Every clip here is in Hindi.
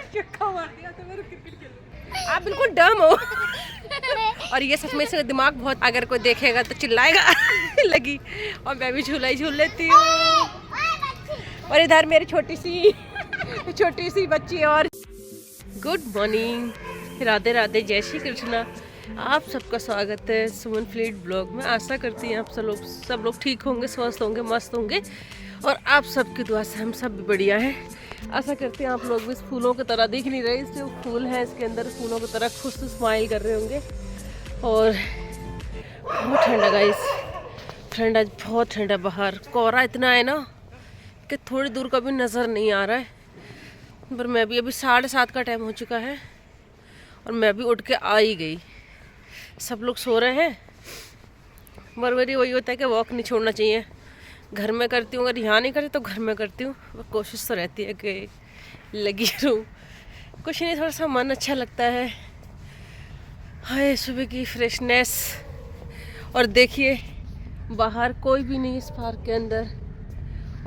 चक्का मार दिया तो मैं क्रिकेट खेलूं। आप बिल्कुल डम हो। और ये सच में इसका दिमाग बहुत, अगर कोई देखेगा तो चिल्लाएगा लगी। और मैं भी झूला ही झूल लेती हूँ। और इधर मेरी छोटी सी बच्ची। और गुड मॉर्निंग, राधे राधे, जय श्री कृष्णा। आप सबका स्वागत है सुमन फ्लीट ब्लॉग में। आशा करती हैं आप सब लोग ठीक होंगे, स्वस्थ होंगे, मस्त होंगे। और आप सबकी दुआ से हम सब भी बढ़िया हैं। आशा करते हैं आप लोग भी इस फूलों की तरह दिख नहीं रहे, इस जो फूल है इसके अंदर फूलों की तरह खुश स्माइल कर रहे होंगे। और बहुत ठंडा गाइस, ठंडा, बहुत ठंडा बाहर। कोहरा इतना है ना कि थोड़ी दूर का भी नज़र नहीं आ रहा है। पर मैं भी अभी 7:30 का टाइम हो चुका है और मैं भी उठ के आ ही गई। सब लोग सो रहे हैं। बरबरी वही होता है कि वॉक नहीं छोड़ना चाहिए। घर में करती हूँ, अगर यहाँ नहीं करती तो घर में करती हूँ। कोशिश तो रहती है कि लगी रहूँ। कुछ नहीं, थोड़ा सा मन अच्छा लगता है। हाय सुबह की फ्रेशनेस। और देखिए बाहर कोई भी नहीं इस पार्क के अंदर,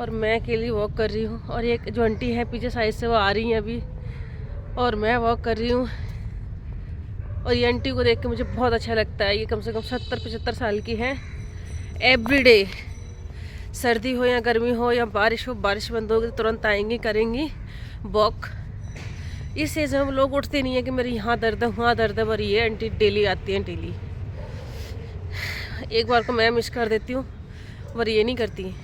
और मैं अकेली वॉक कर रही हूँ। और एक जो आंटी है पीछे साइड से वो आ रही हैं अभी, और मैं वॉक कर रही हूँ। और ये आंटी को देख के मुझे बहुत अच्छा लगता है। ये कम से कम 70-75 साल की हैं। एवरीडे, सर्दी हो या गर्मी हो या बारिश हो, बारिश बंद होगी तो तुरंत आएंगी, करेंगी वॉक। इस एज में हम लोग उठते नहीं है कि मेरी यहाँ दर्द है, वहाँ दर्द है, पर ये आंटी डेली आती हैं, डेली। एक बार को मैं मिस कर देती हूँ, पर ये नहीं करती।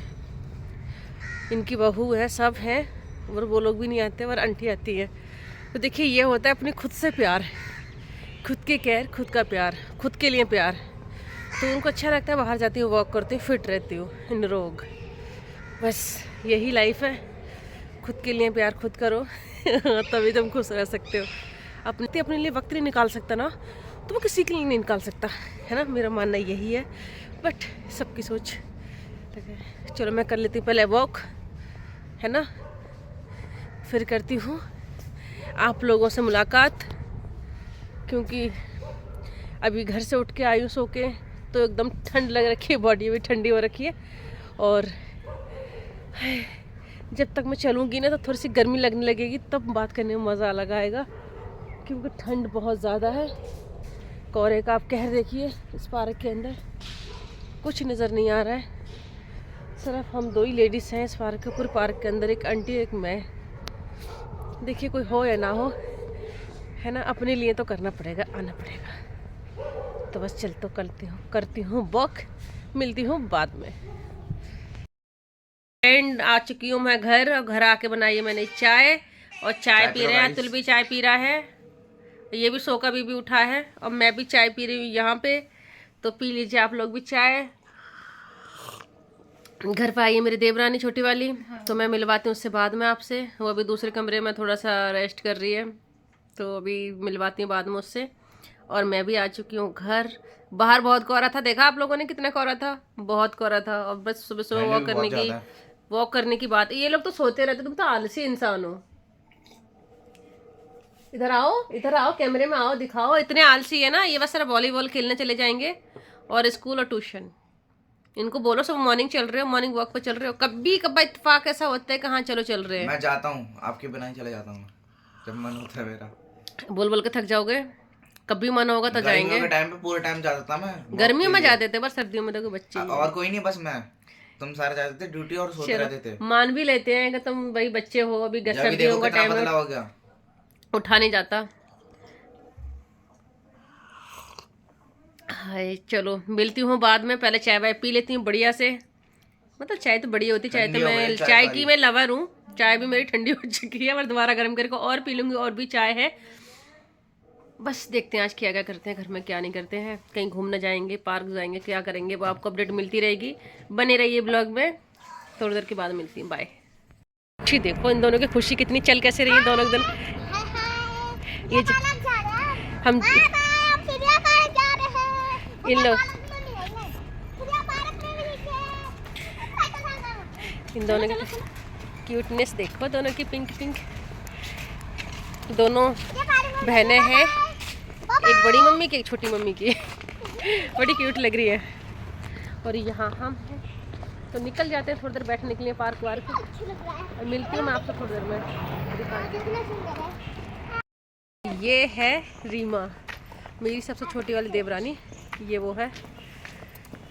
इनकी बहू है, सब हैं, और वो लोग भी नहीं आते, पर आंटी आती है। तो देखिए ये होता है अपनी खुद से प्यार, खुद की केयर, खुद का प्यार, खुद के लिए प्यार। तो उनको अच्छा लगता है, बाहर जाती हूँ, वॉक करती हूँ, फिट रहती हूँ, निरोग। बस यही लाइफ है। खुद के लिए प्यार खुद करो तभी तुम खुश रह सकते हो। अपने लिए वक्त नहीं निकाल सकता ना, तो वो किसी के लिए नहीं निकाल सकता, है ना। मेरा मानना यही है, बट सबकी सोच। चलो मैं कर लेती हूँ पहले वॉक, है ना, फिर करती हूँ आप लोगों से मुलाकात। क्योंकि अभी घर से उठ के आई हूँ सो के, तो एकदम ठंड लग रखी है, बॉडी भी ठंडी हो रखी है। और जब तक मैं चलूँगी ना तो थोड़ी सी गर्मी लगने लगेगी, तब बात करने में मज़ा अलग आएगा। क्योंकि ठंड बहुत ज़्यादा है। कोहरे का आप कहर देखिए, इस पार्क के अंदर कुछ नज़र नहीं आ रहा है। सिर्फ हम दो ही लेडीज़ हैं इस पार्क के, पूरे पार्क के अंदर, एक आंटी एक मैं। देखिए कोई हो या ना हो, है ना, अपने लिए तो करना पड़ेगा, आना पड़ेगा। तो बस चलते करती हूँ वॉक, मिलती हूँ बाद में। फ्रेंड आ चुकी हूँ मैं घर, और घर आके बनाई है मैंने चाय, और चाय पी रहे हैं। अतुल भी चाय पी रहा है, ये भी सो का भी उठा है, और मैं भी चाय पी रही हूँ यहाँ पे। तो पी लीजिए आप लोग भी चाय। घर पे आई है मेरी देवरानी छोटी वाली, तो मैं मिलवाती हूँ उससे बाद में आपसे। वो अभी दूसरे कमरे में थोड़ा सा रेस्ट कर रही है, तो अभी मिलवाती हूँ बाद में उससे। और मैं भी आ चुकी हूँ घर। बाहर बहुत कोहरा था, देखा आप लोगों ने कितना कोहरा था, बहुत कोहरा था। और बस सुबह सुबह वॉक करने की बात। ये लोग तो सोते रहते, तुम तो आलसी इंसान हो। इधर आओ, कैमरे में आओ, दिखाओ। इतने आलसी है ना ये, बस सिर्फ वॉलीबॉल खेलने चले जाएंगे, और स्कूल और ट्यूशन। इनको बोलो सब मॉर्निंग चल रहे हो, मॉर्निंग वॉक पे चल रहे हो। कभी कभी इत्तेफाक ऐसा होता है, कहाँ चलो चल रहे हैं। मैं जाता हूँ, आपके बिना ही चले जाता हूँ जब मन होता है मेरा। बोल बोल के थक जाओगे, कभी मन होगा तो जाएंगे। गर्मियों के टाइम पे पूरे टाइम जाता था मैं। गर्मियों में जाते थे, बस सर्दियों में तो बच्चे और कोई नहीं, बस मैं, तुम सारे जाते थे ड्यूटी और सोते रहते थे। मान भी लेते हैं कि तुम भाई बच्चे हो, अभी सर्दियों का टाइम हो गया, उठा नहीं जाता। हाय चलो मिलती हूँ बाद में, पहले चाय वाय पी लेती हूँ बढ़िया से। मतलब चाय तो बढ़िया होती, चाय तो मैं चाय की मैं लवर हूँ। चाय भी मेरी ठंडी हो चुकी है, और दोबारा गर्म करके और पी लूँगी। और भी चाय है। बस देखते हैं आज क्या क्या करते हैं घर में, क्या नहीं करते हैं। कहीं घूमने जाएंगे, पार्क जाएंगे, क्या करेंगे, वो आपको अपडेट मिलती रहेगी। बने रहिए ब्लॉग में। थोड़ी देर के बाद मिलती हूँ, बाय। अच्छी देखो इन दोनों की खुशी कितनी चल कैसे रही है दोनों दिन। ये हम इन लोग, इन दोनों की क्यूटनेस देखो, दोनों की पिंक पिंक। दोनों बहनें हैं, एक बड़ी मम्मी की, एक छोटी मम्मी की। बड़ी क्यूट लग रही है। और यहाँ हम हैं, तो निकल जाते हैं थोड़ी देर बैठने के लिए पार्क वार्क। और मिलती हूँ मैं आपसे थोड़ी देर में। ये है रीमा, मेरी सबसे छोटी वाली देवरानी, ये वो है।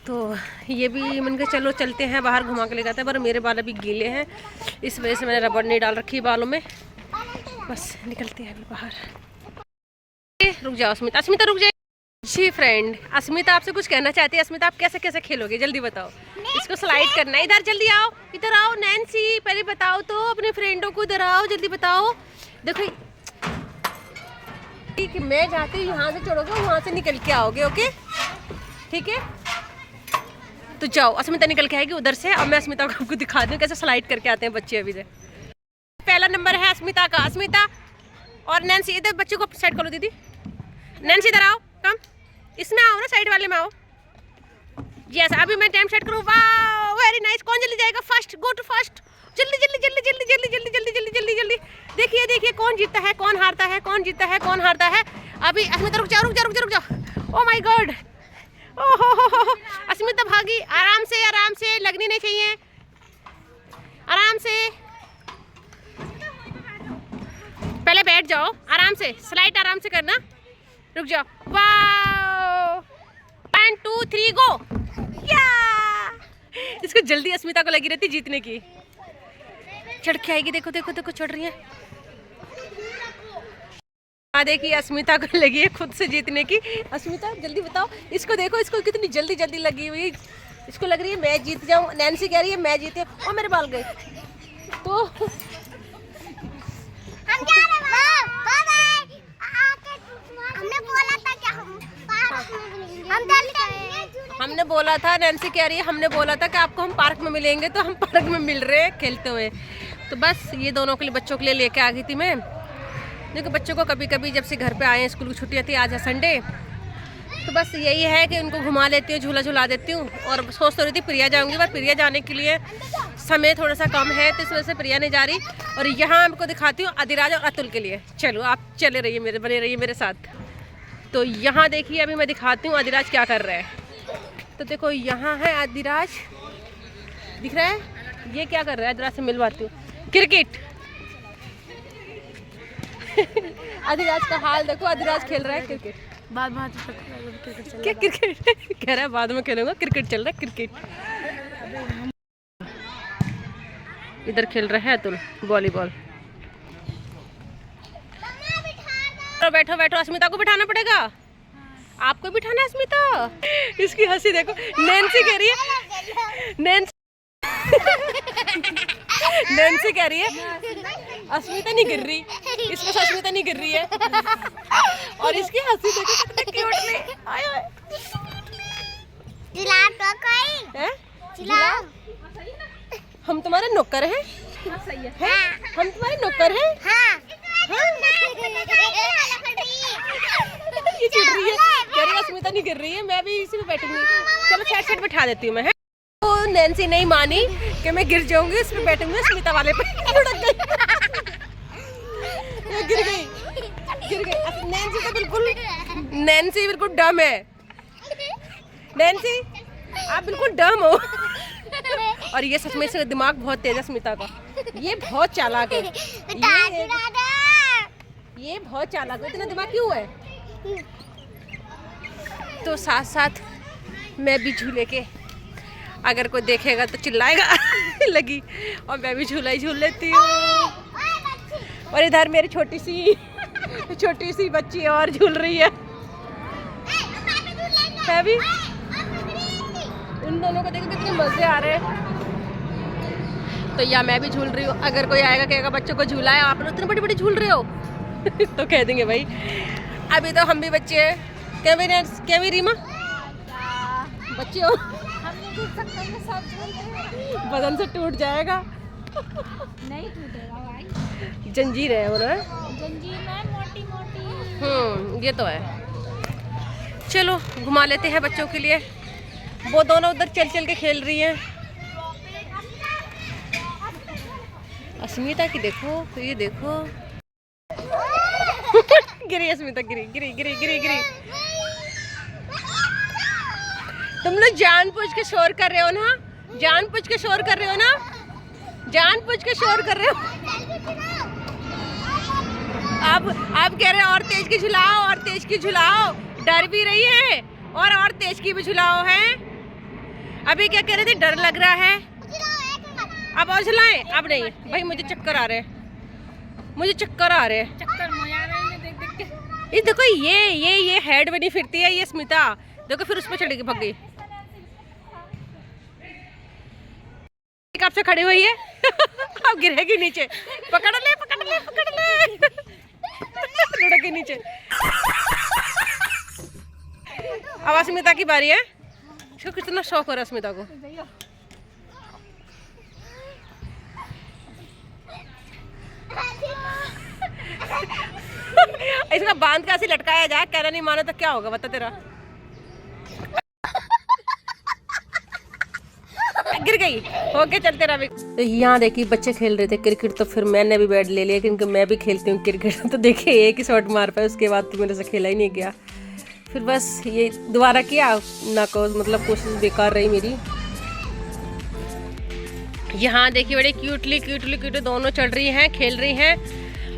तो ये भी मन के चलो चलते हैं बाहर, घुमा के ले जाते हैं, पर मेरे बाल अभी गीले हैं, इस वजह से मैंने रबड़ नहीं डाल रखी बालों में। बस निकलते हैं अभी बाहर। रुक जाओ अस्मिता, अस्मिता रुक जाए। जी फ्रेंड, अस्मिता आपसे कुछ कहना चाहती है। अस्मिता आप कैसे कैसे खेलोगे, जल्दी बताओ। इसको स्लाइड करना है, इधर जल्दी आओ, इधर आओ। नैन्सी पहले बताओ तो अपने फ्रेंडों को, इधर आओ जल्दी बताओ। देखो कि मैं जाती हूँ यहाँ से चढ़ोगे, वहाँ से निकल के आओगे, ओके ठीक है। तो जाओ, अस्मिता निकल के आएगी उधर से, अब मैं अस्मिता को आपको दिखा दूँ कैसे स्लाइड करके आते हैं बच्चे अभी से। पहला नंबर है अस्मिता का। अस्मिता और नैन्सी इधर बच्चे को साइड करो दीदी। नैन्सी इधर आओ, कम इसमें आओ ना, साइड वाले में आओ। यस, अभी मैं टाइम सेट करूँ। वाह वेरी नाइस। कौन जल्दी जाएगा फर्स्ट, गो टू फर्स्ट। जल्दी जल्दी जल्दी जल्दी जल्दी जल्दी जल्दी जल्दी जल्दी जल्दी। देखिए देखिए कौन जीतता है, कौन हारता है, कौन जीतता है, कौन हारता है। अभी अस्मिता रुक जाओ रुक जाओ रुक जाओ रुक जाओ। ओ माय गॉड, ओहो अस्मिता भागी। आराम से लगनी नहीं चाहिए, आराम से। पहले बैठ जाओ, आराम से स्लाइड आराम से करना। रुक जाओ। वाओ 1 2 3 गो। या इसको जल्दी अस्मिता को लगी रहती जीतने की। चढ़ के आएगी, देखो देखो देखो चढ़ रही है। देखिए अस्मिता को लगी है खुद से जीतने की। अस्मिता जल्दी बताओ, इसको देखो, इसको कितनी जल्दी जल्दी लगी हुई। इसको लग रही है मैं जीत जाऊं। नैन्सी कह रही है मैं जीती हूँ। और मेरे बाल गए तो हम जा रहे हैं। हमने बोला था कि हमने बोला था, नैन्सी कह रही है हमने बोला था कि आपको हम पार्क में मिलेंगे, तो हम पार्क में मिल रहे हैं खेलते हुए। तो बस ये दोनों के लिए, बच्चों के लिए लेके आ गई थी मैं। देखो बच्चों को कभी कभी जब से घर पे आए, स्कूल की छुट्टियाँ थी, आज है संडे, तो बस यही है कि उनको घुमा लेती हूँ, झूला झुला देती हूँ। और सोच तो रही थी प्रिया जाऊँगी, पर प्रिया जाने के लिए समय थोड़ा सा कम है, तो इस वजह से प्रिया नहीं जा रही। और यहाँ आपको दिखाती हूँ अधिराज और अतुल के लिए। चलो आप चले रहिए, बने रहिए मेरे साथ। तो यहाँ देखिए अभी मैं दिखाती हूँ अधिराज क्या कर रहा है। तो देखो यहाँ है अधिराज, दिख रहा है, ये क्या कर रहा है, अधिराज से मिलवाती हूँ। क्रिकेट अधिराज का हाल देखो, अधिराज खेल रहा है क्रिकेट। बाद में क्या क्रिकेट कह रहा है, बाद में खेलूंगा, क्रिकेट चल रहा है क्रिकेट। इधर खेल रहा है अतुल वॉलीबॉल। बैठो बैठो, अस्मिता को बिठाना पड़ेगा, आपको बिठाना है अस्मिता। इसकी हंसी देखो। नैन्सी कह रही है, नैन्सी कह रही है अस्मिता नहीं गिर रही, इसमें से अस्मिता नहीं गिर रही है। और इसकी हंसी देखो कितनी क्यूट है। हम तुम्हारे नौकर हैं, हम तुम्हारे नौकर हैं। ये चिढ़ रही है, कह रही है अस्मिता नहीं गिर रही है, मैं भी इसी में बैठूंगी। चलो साइड बिठा देती हूँ मैं। तो नैन्सी नहीं मानी कि मैं गिर जाऊंगी, इसमें बैठूंगी, अस्मिता वाले पे लुढ़क गई। ये गिर गई। नैन्सी बिल्कुल डम है। नैन्सी आप बिल्कुल डम हो। और ये सच में इसका दिमाग बहुत तेज है अस्मिता का, ये बहुत चालाक है। ये बहुत चालाक है, इतना दिमाग क्यों है। तो साथ साथ मैं भी झूले के, अगर कोई देखेगा तो चिल्लाएगा लगी, और मैं भी झूला ही झूल लेती हूँ। और इधर मेरी छोटी सी बच्ची और झूल रही है भी। उन दोनों को देखो कितने मजे आ रहे हैं। तो या मैं भी झूल रही हूँ। अगर कोई आएगा कहेगा बच्चों को झूला है, आप लोग इतने बड़ी बड़ी झूल रहे हो तो कह देंगे भाई अभी तो हम भी बच्चे हैं। क्या भी रीमा बच्चे हो, बदन से टूट जाएगा। नहीं टूटेगा भाई, जंजीर है वो ना, जंजीर में मोटी मोटी। ये तो है। चलो घुमा लेते हैं बच्चों के लिए। वो दोनों उधर चल चल के खेल रही हैं। अस्मिता की देखो, तो ये देखो गिरी अस्मिता, गिरी। तुम लोग जानबूझ के शोर कर रहे हो ना, जानबूझ के शोर कर रहे हो ना, जानबूझ के शोर कर रहे हो। आप अब कह रहे और तेज की झुलाओ, और तेज की झुलाओ, डर भी रही है और तेज की भी झुलाओ है। अभी क्या कह रहे थे, डर लग रहा है, अब और झुलाएं? अब नहीं भाई, मुझे चक्कर आ रहे हैं, मुझे चक्कर आ रहे हैं, चक्कर में आ रहे हैं देख देख के। ये देखो, ये हेड बनी फिरती है ये स्मिता, देखो फिर उस पर चढ़ेगी, भग गई। कब से खड़ी हुई है अब गिरेगी नीचे, पकड़ ले पकड़ ले पकड़ ले लुढ़केगी नीचे। अब अस्मिता की बारी है, इसको कितना शौक हो रहा है अस्मिता को। इसका बांध के ऐसे लटकाया जाए, कहना नहीं मानो तो क्या होगा बता तेरा। गिर गई, ओके चल तेरा भी। तो यहाँ देखिए बच्चे खेल रहे थे क्रिकेट, तो फिर मैंने भी बैट ले लिया, क्योंकि मैं भी खेलती हूँ क्रिकेट। तो देखिए एक ही शॉट मार पाया, उसके बाद तो मेरे से खेला ही नहीं गया। फिर बस ये दोबारा किया ना, को मतलब कोशिश बेकार रही मेरी। यहाँ देखिए बड़े क्यूटली दोनों चढ़ रही हैं, खेल रही हैं।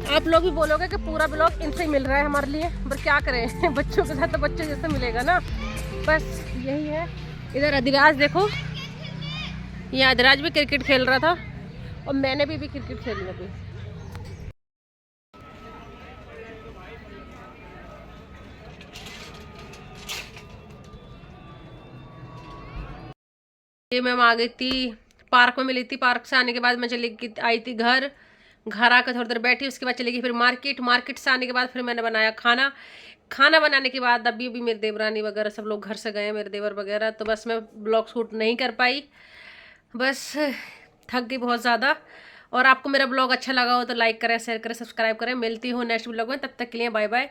आप लोग भी बोलोगे कि पूरा ब्लॉग इनसे ही मिल रहा है हमारे लिए, पर क्या करें बच्चों के साथ तो बच्चों जैसे मिलेगा ना, बस यही है। इधर अधिराज देखो, ये अधिराज भी क्रिकेट खेल रहा था और मैंने भी क्रिकेट खेली अभी। ये मैम आ गई थी, पार्क में मिली थी, पार्क से आने के बाद मैं चली आई थी घर आकर थोड़ी देर बैठी, उसके बाद चली गई फिर मार्केट से आने के बाद फिर मैंने बनाया खाना बनाने के बाद अभी मेरी देवरानी वगैरह सब लोग घर से गए, मेरे देवर वगैरह, तो बस मैं ब्लॉग शूट नहीं कर पाई, बस थक गई बहुत ज़्यादा। और आपको मेरा ब्लॉग अच्छा लगा हो तो लाइक करें, शेयर करें, सब्सक्राइब करें। मिलती हूँ नेक्स्ट ब्लॉग में, तब तक के लिए बाय बाय।